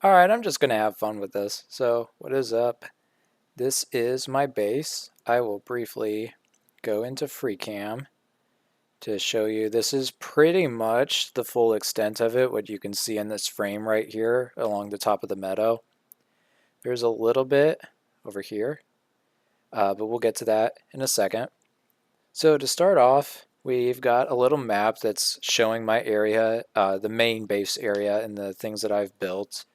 Alright, I'm just gonna have fun with this. So, what is up? This is my base. I will briefly go into FreeCam to show you. This is pretty much the full extent of it, what you can see in this frame right here along the top of the meadow. There's a little bit over here, but we'll get to that in a second. So to start off, we've got a little map that's showing my area, the main base area, and the things that I've built.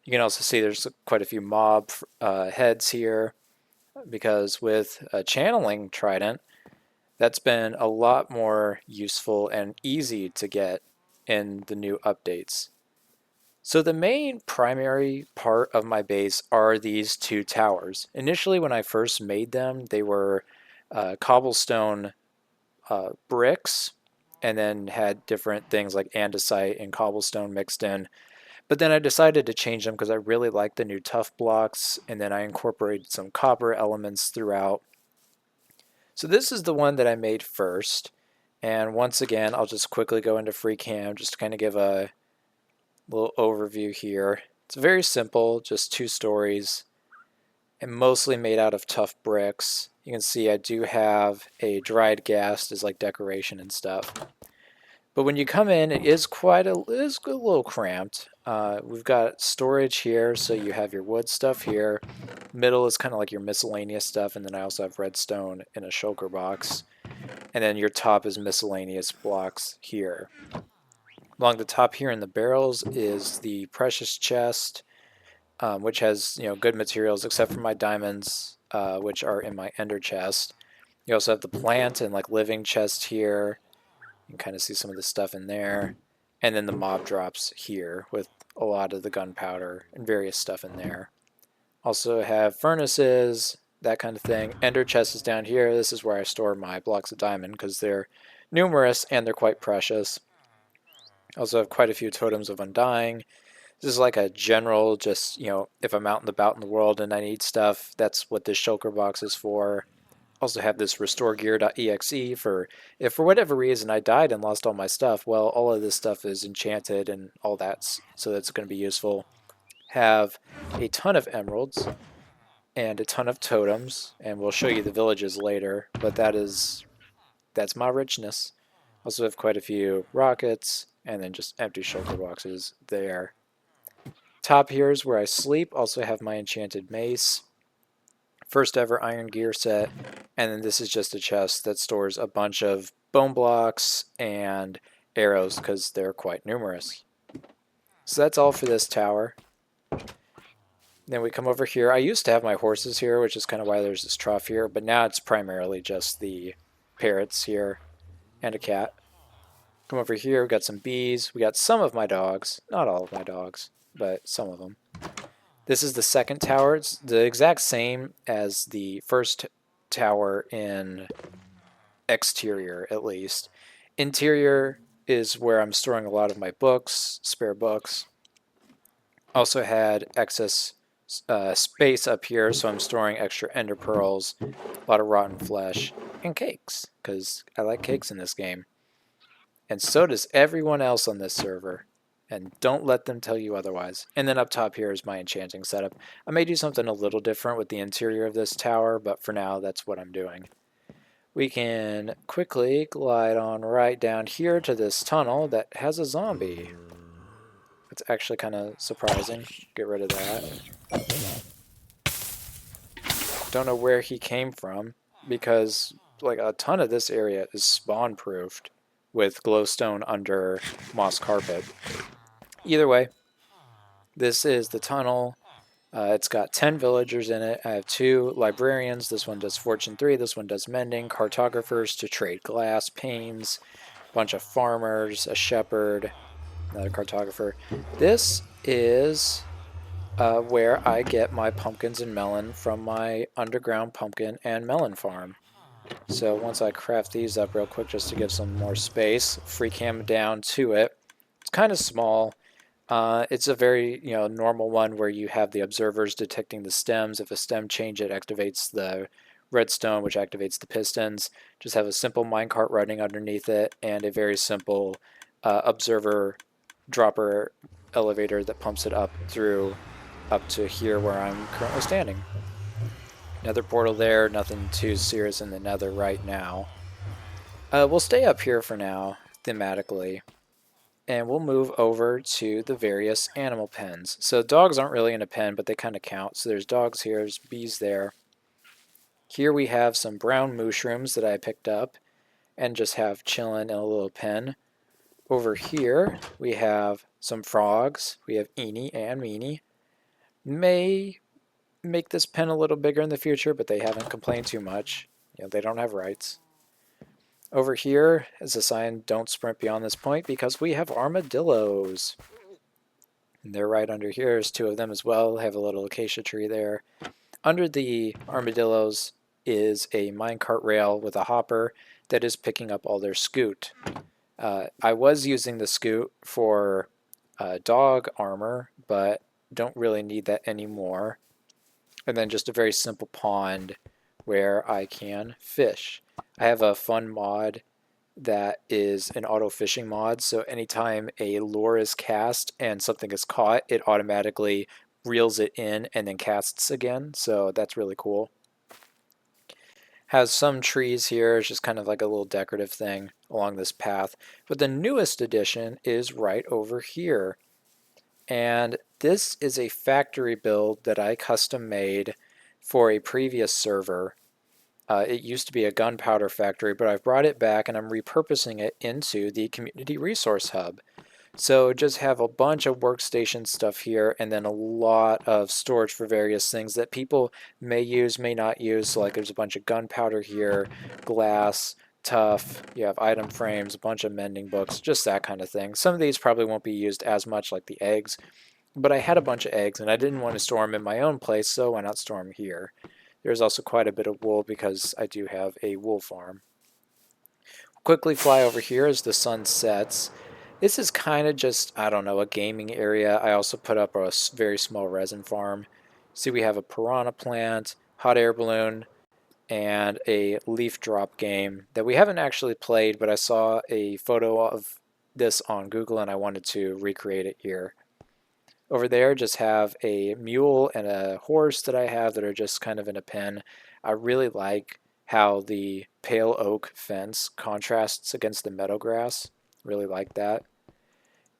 You can also see there's quite a few mob heads here, because with a channeling trident, that's been a lot more useful and easy to get in the new updates. So the main primary part of my base are these two towers. Initially, when I first made them, they were cobblestone bricks, and then had different things like andesite and cobblestone mixed in. But then I decided to change them because I really like the new tough blocks, and then I incorporated some copper elements throughout. So this is the one that I made first. And once again, I'll just quickly go into FreeCam just to kind of give a little overview here. It's very simple, just 2 stories, and mostly made out of tough bricks. You can see I do have a dried ghast as like decoration and stuff. But when you come in, it is a little cramped. We've got storage here, so you have your wood stuff here. Middle is kind of like your miscellaneous stuff, and then I also have redstone in a shulker box. And then your top is miscellaneous blocks here. Along the top here in the barrels is the precious chest, which has good materials except for my diamonds, which are in my ender chest. You also have the plant and like living chest here. You can kind of see some of the stuff in there. And then the mob drops here with a lot of the gunpowder and various stuff in there. Also have furnaces, that kind of thing. Ender chest is down here. This is where I store my blocks of diamond because they're numerous and they're quite precious. Also have quite a few totems of undying. This is like a general, just, if I'm out and about in the world and I need stuff, that's what this shulker box is for. Also have this restoregear.exe for if for whatever reason I died and lost all my stuff, well, all of this stuff is enchanted and all that, so that's going to be useful. Have a ton of emeralds and a ton of totems, and we'll show you the villages later, but that's my richness. Also have quite a few rockets, and then just empty shulker boxes there. Top here is where I sleep. Also have my enchanted mace. First ever iron gear set, and then this is just a chest that stores a bunch of bone blocks and arrows because they're quite numerous. So that's all for this tower. Then we come over here. I used to have my horses here, which is kind of why there's this trough here, but now it's primarily just the parrots here and a cat. Come over here, we got some bees. We got some of my dogs, not all of my dogs, but some of them. This is the second tower. It's the exact same as the first tower in exterior, at least. Interior is where I'm storing a lot of my books, spare books. Also had excess space up here, so I'm storing extra ender pearls, a lot of rotten flesh, and cakes, because I like cakes in this game. And so does everyone else on this server. And don't let them tell you otherwise. And then up top here is my enchanting setup. I may do something a little different with the interior of this tower, but for now that's what I'm doing. We can quickly glide on right down here to this tunnel that has a zombie. It's actually kind of surprising. Get rid of that. Don't know where he came from, because like a ton of this area is spawn proofed with glowstone under moss carpet. Either way, this is the tunnel. It's got 10 villagers in it. I have 2 librarians. This one does Fortune 3. This one does mending. Cartographers to trade glass, panes. A bunch of farmers. A shepherd. Another cartographer. This is where I get my pumpkins and melon from my underground pumpkin and melon farm. So once I craft these up real quick just to give some more space, free cam down to it. It's kind of small. It's a very normal one where you have the observers detecting the stems. If a stem change, it activates the redstone, which activates the pistons. Just have a simple minecart running underneath it and a very simple observer dropper elevator that pumps it up through up to here where I'm currently standing. Nether portal there, nothing too serious in the nether right now. We'll stay up here for now, thematically, and we'll move over to the various animal pens. So dogs aren't really in a pen, but they kind of count. So there's dogs here, there's bees there. Here we have some brown mushrooms that I picked up and just have chilling in a little pen. Over here we have some frogs. We have Eenie and Meanie. May make this pen a little bigger in the future, but they haven't complained too much. You know, they don't have rights. Over here is a sign, don't sprint beyond this point, because we have armadillos. And they're right under here. There's two of them as well. They have a little acacia tree there. Under the armadillos is a minecart rail with a hopper that is picking up all their scoot. I was using the scoot for dog armor, but don't really need that anymore. And then just a very simple pond where I can fish. I have a fun mod that is an auto fishing mod, so anytime a lure is cast and something is caught, it automatically reels it in and then casts again, so that's really cool. Has some trees here, it's just kind of like a little decorative thing along this path. But the newest addition is right over here. And this is a factory build that I custom made for a previous server. It used to be a gunpowder factory, but I've brought it back and I'm repurposing it into the community resource hub. So just have a bunch of workstation stuff here and then a lot of storage for various things that people may use, may not use. So like there's a bunch of gunpowder here, glass, tough, you have item frames, a bunch of mending books, just that kind of thing. Some of these probably won't be used as much, like the eggs, but I had a bunch of eggs and I didn't want to store them in my own place, so why not store them here? There's also quite a bit of wool because I do have a wool farm. Quickly fly over here as the sun sets. This is kind of just, I don't know, a gaming area. I also put up a very small resin farm. See, we have a piranha plant, hot air balloon, and a leaf drop game that we haven't actually played, but I saw a photo of this on Google and I wanted to recreate it here. Over there, just have a mule and a horse that I have that are just kind of in a pen. I really like how the pale oak fence contrasts against the meadow grass. Really like that.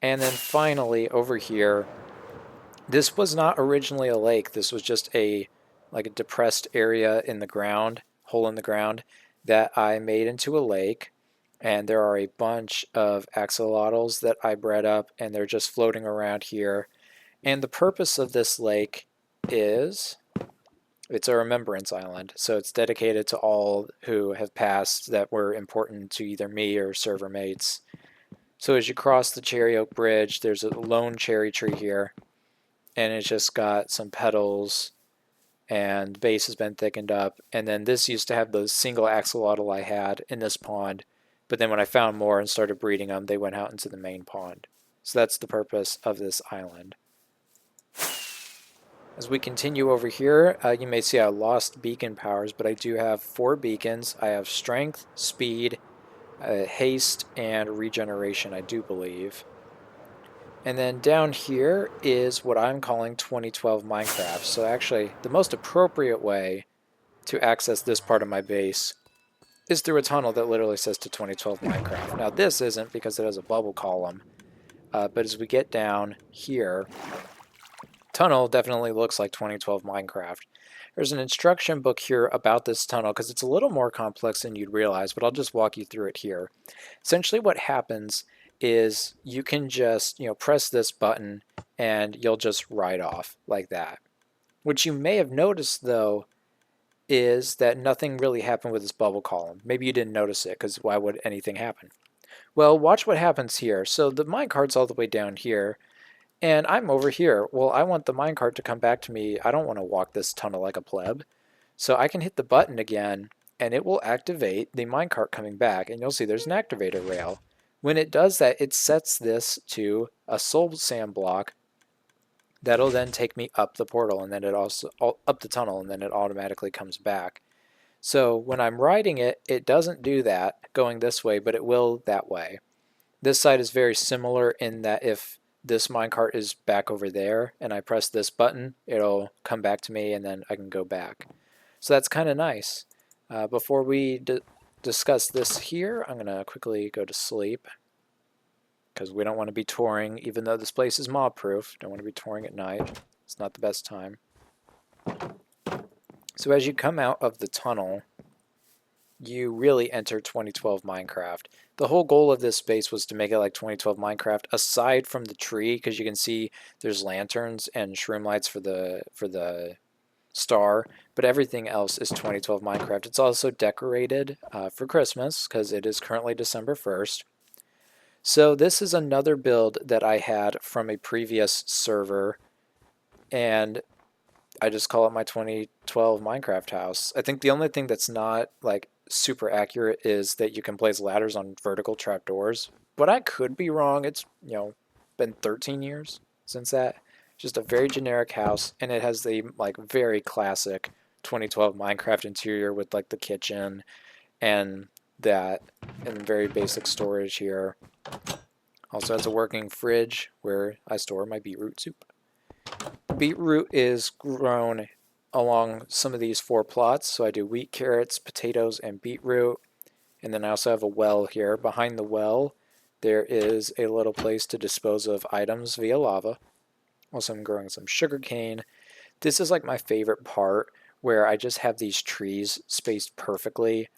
And then finally, over here, this was not originally a lake. This was just like a depressed area in the ground, hole in the ground, that I made into a lake. And there are a bunch of axolotls that I bred up, and they're just floating around here. And the purpose of this lake is it's a remembrance island. So it's dedicated to all who have passed that were important to either me or server mates. So as you cross the cherry oak bridge, there's a lone cherry tree here. And it's just got some petals and the base has been thickened up. And then this used to have the single axolotl I had in this pond. But then when I found more and started breeding them, they went out into the main pond. So that's the purpose of this island. As we continue over here, you may see I lost beacon powers, but I do have 4 beacons. I have strength, speed, haste, and regeneration, I do believe. And then down here is what I'm calling 2012 Minecraft. So actually, the most appropriate way to access this part of my base is through a tunnel that literally says to 2012 Minecraft. Now this isn't because it has a bubble column, but as we get down here, tunnel definitely looks like 2012 Minecraft. There's an instruction book here about this tunnel because it's a little more complex than you'd realize, but I'll just walk you through it here. Essentially what happens is you can just, press this button and you'll just ride off like that. What you may have noticed though is that nothing really happened with this bubble column. Maybe you didn't notice it because why would anything happen? Well, watch what happens here. So the minecart's all the way down here. And I'm over here. Well, I want the minecart to come back to me. I don't want to walk this tunnel like a pleb. So I can hit the button again, and it will activate the minecart coming back, and you'll see there's an activator rail. When it does that, it sets this to a soul sand block. That'll then take me up the portal, and then it also up the tunnel, and then it automatically comes back. So when I'm riding it, it doesn't do that going this way, but it will that way. This side is very similar in that if this minecart is back over there and I press this button, it'll come back to me and then I can go back. So that's kind of nice. Before we discuss this here, I'm going to quickly go to sleep because we don't want to be touring, even though this place is mob proof. Don't want to be touring at night. It's not the best time. So as you come out of the tunnel, you really enter 2012 Minecraft. The whole goal of this base was to make it like 2012 Minecraft, aside from the tree, because you can see there's lanterns and shroom lights for the star, but everything else is 2012 Minecraft. It's also decorated for Christmas because it is currently December 1st. So this is another build that I had from a previous server, and I just call it my 2012 Minecraft house. I think the only thing that's not like super accurate is that you can place ladders on vertical trapdoors. But I could be wrong. It's, been 13 years since that. Just a very generic house, and it has the like very classic 2012 Minecraft interior with like the kitchen and that and very basic storage here. Also has a working fridge where I store my beetroot soup. Beetroot is grown along some of these 4 plots. So I do wheat, carrots, potatoes, and beetroot. And then I also have a well here. Behind the well, there is a little place to dispose of items via lava. Also, I'm growing some sugar cane. This is like my favorite part, where I just have these trees spaced perfectly.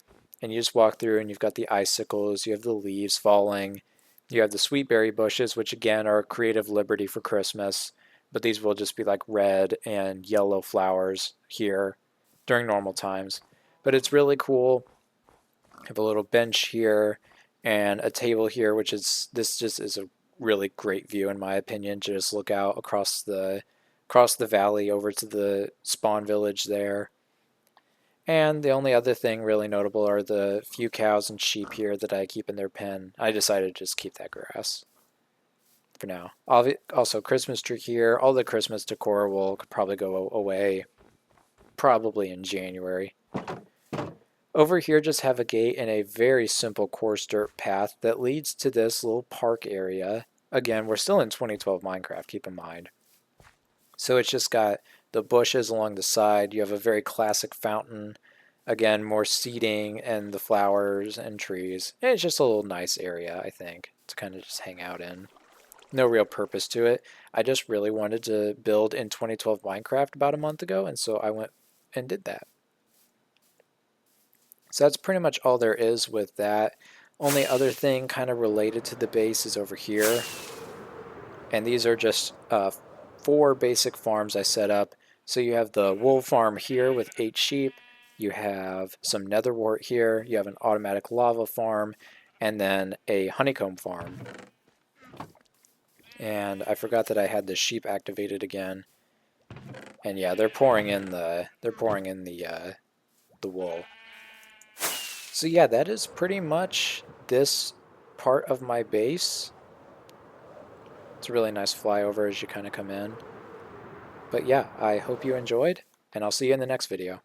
And you just walk through and you've got the icicles, you have the leaves falling, you have the sweet berry bushes, which again are creative liberty for Christmas. But these will just be like red and yellow flowers here during normal times. But it's really cool. I have a little bench here and a table here, which is, this just is a really great view in my opinion, to just look out across the valley over to the spawn village there. And the only other thing really notable are the few cows and sheep here that I keep in their pen. I decided to just keep that grass for now. Also, Christmas tree here. All the Christmas decor will probably go away probably in January. Over here, just have a gate and a very simple coarse dirt path that leads to this little park area. Again, we're still in 2012 Minecraft, keep in mind. So it's just got the bushes along the side. You have a very classic fountain. Again, more seating and the flowers and trees. And it's just a little nice area, I think, to kind of just hang out in. No real purpose to it. I just really wanted to build in 2012 Minecraft about a month ago, and so I went and did that. So that's pretty much all there is with that. Only other thing kind of related to the base is over here. And these are just 4 basic farms I set up. So you have the wool farm here with 8 sheep. You have some nether wart here. You have an automatic lava farm. And then a honeycomb farm. And I forgot that I had the sheep activated again. And yeah, they're pouring in the wool. So yeah, that is pretty much this part of my base. It's a really nice flyover as you kind of come in. But yeah, I hope you enjoyed, and I'll see you in the next video.